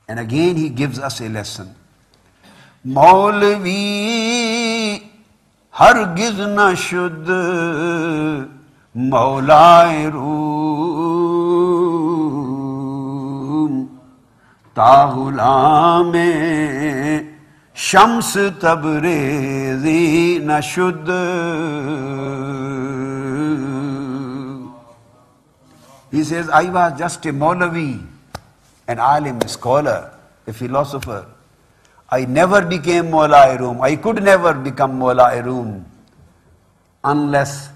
And again he gives us a lesson. Maulvi hargiz na shud Maulai Rum Ta gulame Shams Tabrezi na shud. He says, I was just a Maulavi, an alim, a scholar, a philosopher. I never became Maulai Rum. I could never become Maulai Rum unless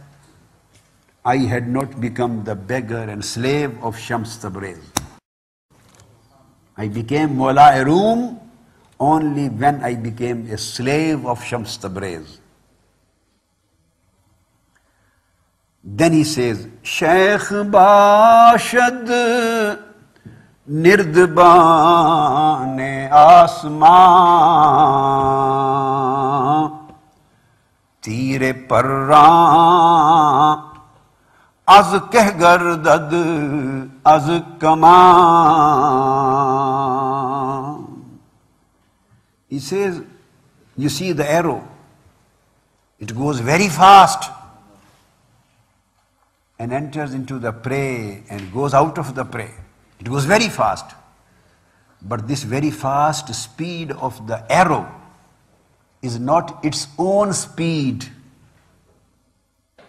I had not become the beggar and slave of Shams Tabriz. I became Maulai Rum only when I became a slave of Shams Tabriz. Then he says, Shaykh Bashad Nirdbane Asman Tire Parra Az Keh Gardad Az Kaman. He says, you see the arrow, it goes very fast and enters into the prey and goes out of the prey. It goes very fast. But this very fast speed of the arrow is not its own speed.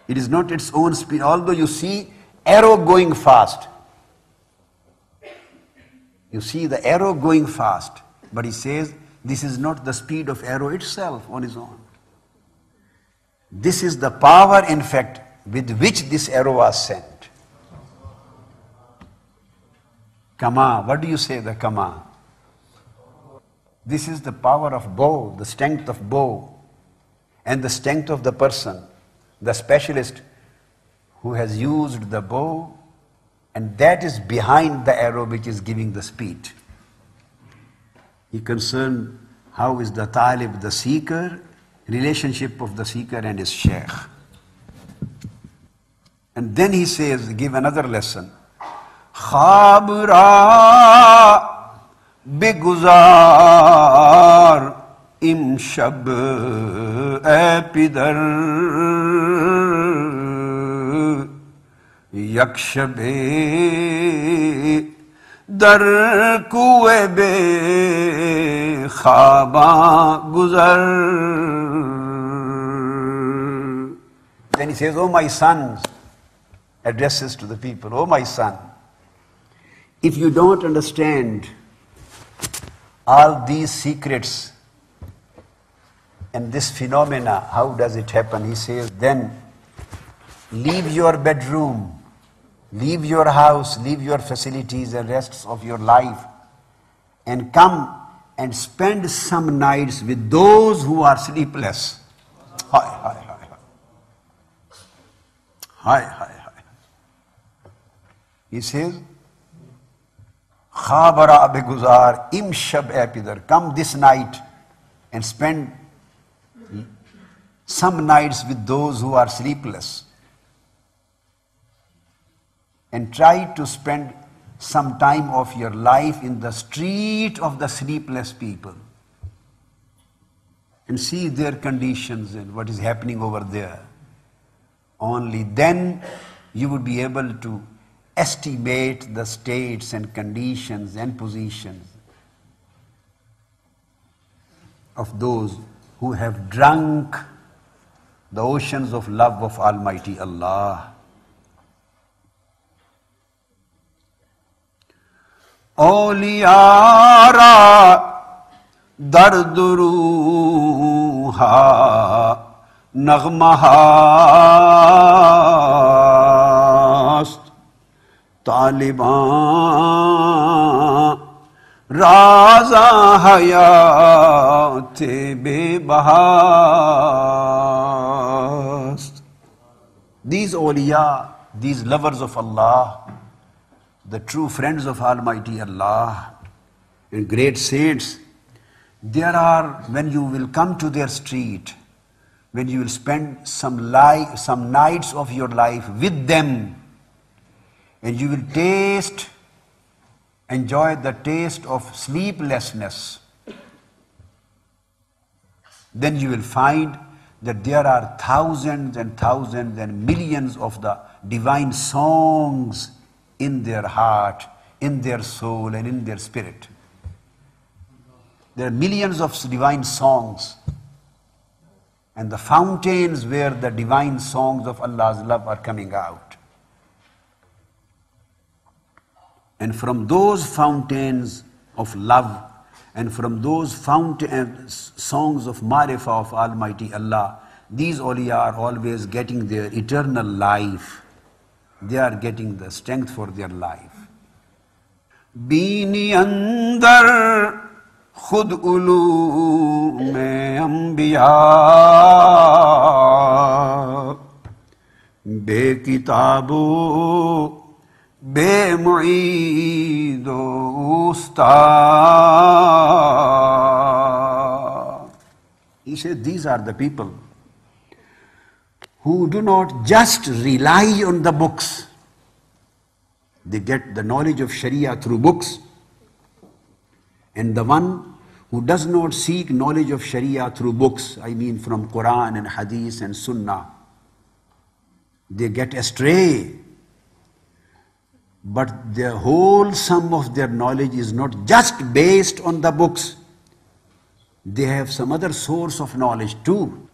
It is not its own speed. Although you see arrow going fast. You see the arrow going fast. But he says, this is not the speed of arrow itself on its own. This is the power, in fact, with which this arrow was sent. Kama, what do you say, the Kama? This is the power of bow, the strength of bow, and the strength of the person, the specialist who has used the bow, and that is behind the arrow which is giving the speed. He concerned how is the talib, the seeker, relationship of the seeker and his sheikh. And then he says, give another lesson. Khab ra beguzar imshab epidar yakshabe dar kuwe be khaba guzar. Then he says, oh my sons, addresses to the people, oh my son, if you don't understand all these secrets and this phenomena, how does it happen? He says, then leave your bedroom, leave your house, leave your facilities and rests of your life and come and spend some nights with those who are sleepless. Hi, hi, hi, hi. Hi, hi, hi. He says, Khabara beguzar imshab epidar. Come this night and spend some nights with those who are sleepless. And try to spend some time of your life in the street of the sleepless people. And see their conditions and what is happening over there. Only then you would be able to estimate the states and conditions and positions of those who have drunk the oceans of love of Almighty Allah. Awliyara darduruha nagmahast Taliban Raza hayate bebahast. These awliya, these lovers of Allah, the true friends of Almighty Allah and great saints, there are, when you will come to their street, when you will spend some nights of your life with them, and you will taste enjoy the taste of sleeplessness, then you will find that there are thousands and thousands and millions of the divine songs in their heart, in their soul, and in their spirit. There are millions of divine songs, and the fountains where the divine songs of Allah's love are coming out. And from those fountains of love, and from those songs of Marifah of Almighty Allah, these awliya are always getting their eternal life. They are getting the strength for their life. Bini andar khud ulum anbiya be kitabo be mu'id ustad. He said these are the people who do not just rely on the books. They get the knowledge of Sharia through books. And the one who does not seek knowledge of Sharia through books, I mean from Quran and Hadith and Sunnah, they get astray. But the whole sum of their knowledge is not just based on the books. They have some other source of knowledge too.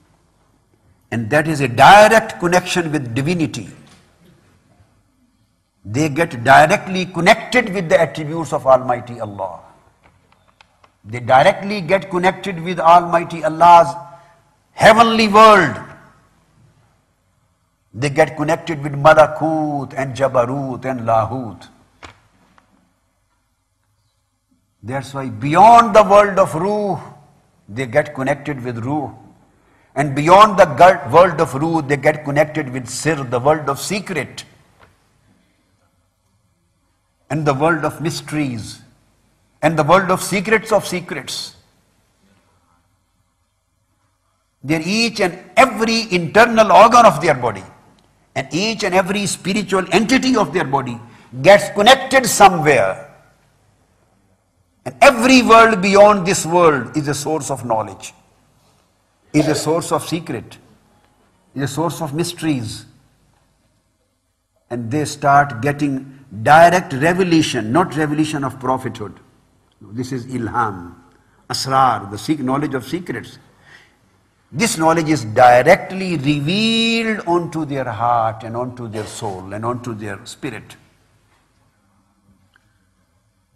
And that is a direct connection with divinity. They get directly connected with the attributes of Almighty Allah. They directly get connected with Almighty Allah's heavenly world. They get connected with Malakut and Jabarut and Lahut. That's why beyond the world of Ruh, they get connected with Ruh. And beyond the world of Ruh, they get connected with Sir, the world of secret. And the world of mysteries. And the world of secrets of secrets. They're each and every internal organ of their body, and each and every spiritual entity of their body gets connected somewhere. And every world beyond this world is a source of knowledge, is a source of secret, is a source of mysteries. And they start getting direct revelation, not revelation of prophethood. This is ilham, asrar, the knowledge of secrets. This knowledge is directly revealed onto their heart and onto their soul and onto their spirit.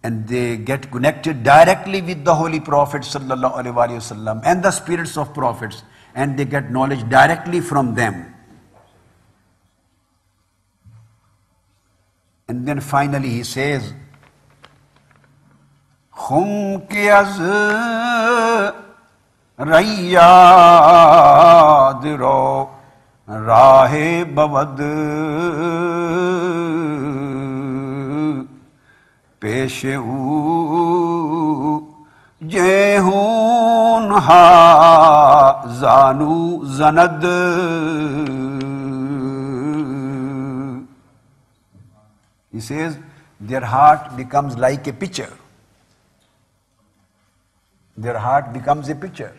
And they get connected directly with the Holy Prophet sallallahu alaihi wasallam and the spirits of prophets, and they get knowledge directly from them. And then finally he says, Khum ke az Rayyad ro Rahe bavad Peshe Jehun ha Zanu zanad. He says their heart becomes like a pitcher. Their heart becomes a pitcher.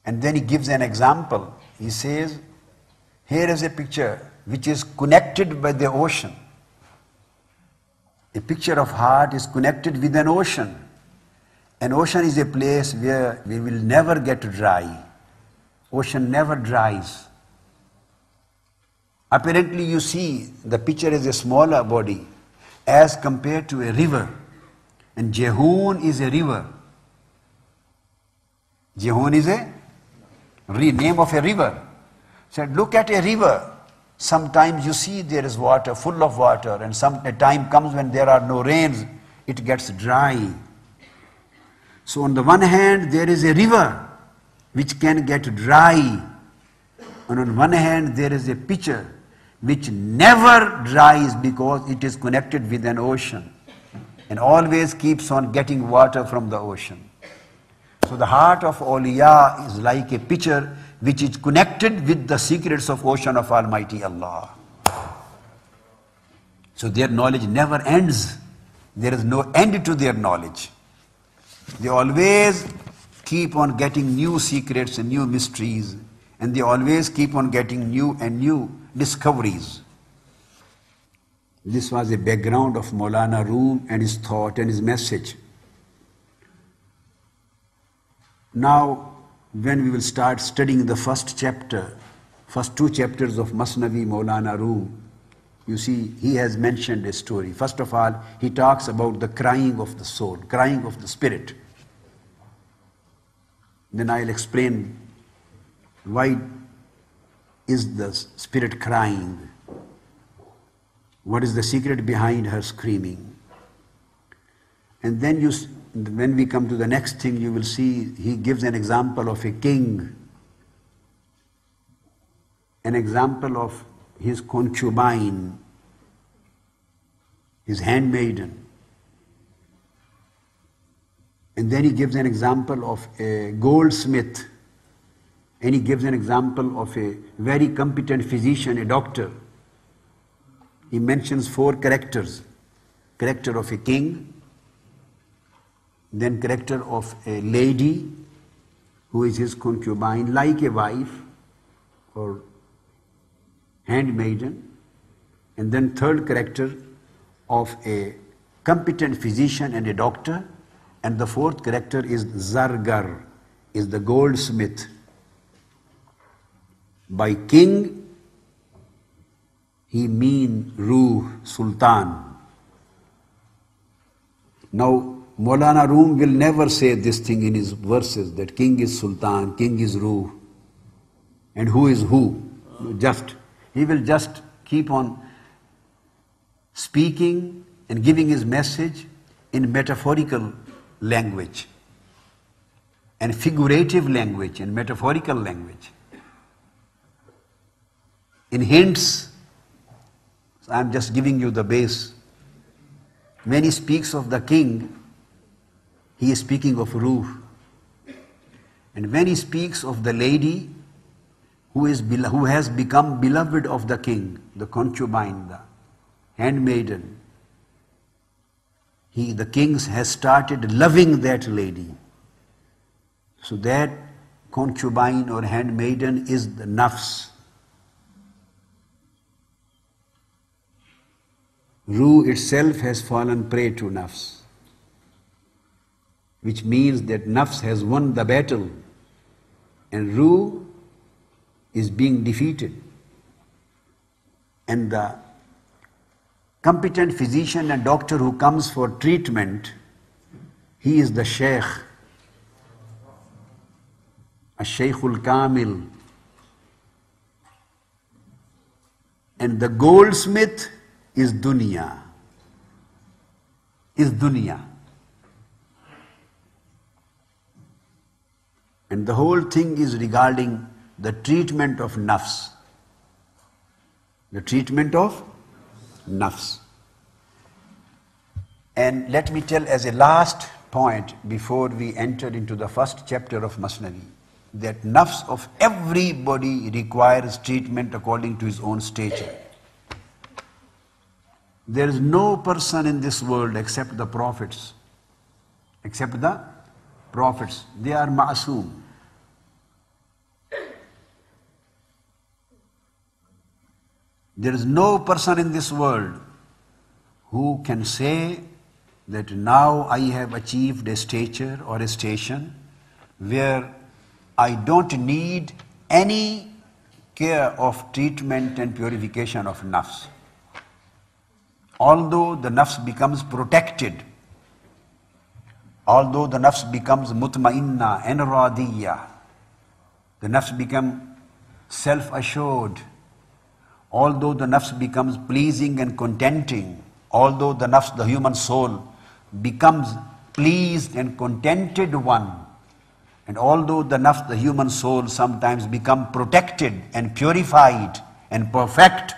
And then he gives an example. He says, here is a picture which is connected by the ocean. A picture of heart is connected with an ocean. An ocean is a place where we will never get dry. Ocean never dries. Apparently you see the picture is a smaller body as compared to a river. And Jehun is a river. Jehun is a name of a river. So look at a river. Sometimes you see there is water, full of water, and a time comes when there are no rains, it gets dry. So on the one hand, there is a river which can get dry. And on one hand, there is a pitcher which never dries because it is connected with an ocean and always keeps on getting water from the ocean. So the heart of awliya is like a pitcher which is connected with the secrets of ocean of Almighty Allah. So their knowledge never ends. There is no end to their knowledge. They always keep on getting new secrets and new mysteries, and they always keep on getting new and new discoveries. This was the background of Maulana Rumi and his thought and his message. Now, when we will start studying the first chapter, first 2 chapters of Mesnevija Maulana Rumi, you see, he has mentioned a story. First of all, he talks about the crying of the soul, crying of the spirit. Then I'll explain why is the spirit crying. What is the secret behind her screaming? And then when we come to the next thing, you will see he gives an example of a king, an example of his concubine, his handmaiden. And then he gives an example of a goldsmith, and he gives an example of a very competent physician, a doctor. He mentions 4 characters. Character of a king, then character of a lady who is his concubine, like a wife or handmaiden, and then 3rd character of a competent physician and a doctor, and the 4th character is Zargar, is the goldsmith. By king, he means Ruh, Sultan. Now, Maulana Rumi will never say this thing in his verses, that king is Sultan, king is Ruh, and who is who. He will just keep on speaking and giving his message in metaphorical language and figurative language and metaphorical language, in hints. So I am just giving you the base. When he speaks of the king, he is speaking of Ruh. And when he speaks of the lady who has become beloved of the king, the concubine, the handmaiden, the king has started loving that lady. So that concubine or handmaiden is the nafs. Ruh itself has fallen prey to nafs, which means that nafs has won the battle and Ruh is being defeated. And the competent physician and doctor who comes for treatment, he is the Shaykh, a Shaykhul Kamil. And the goldsmith is dunya. And the whole thing is regarding the treatment of nafs. The treatment of nafs. And let me tell as a last point before we enter into the first chapter of Mesnevija, that nafs of everybody requires treatment according to his own stature. There is no person in this world except the prophets. Except the prophets. They are ma'asum. There is no person in this world who can say that now I have achieved a stature or a station where I don't need any care of treatment and purification of nafs. Although the nafs becomes protected, although the nafs becomes mutmainna and radiyya, the nafs become self-assured, although the nafs becomes pleasing and contenting, although the nafs, the human soul, becomes pleased and contented one, and although the nafs, the human soul, sometimes become protected and purified and perfect,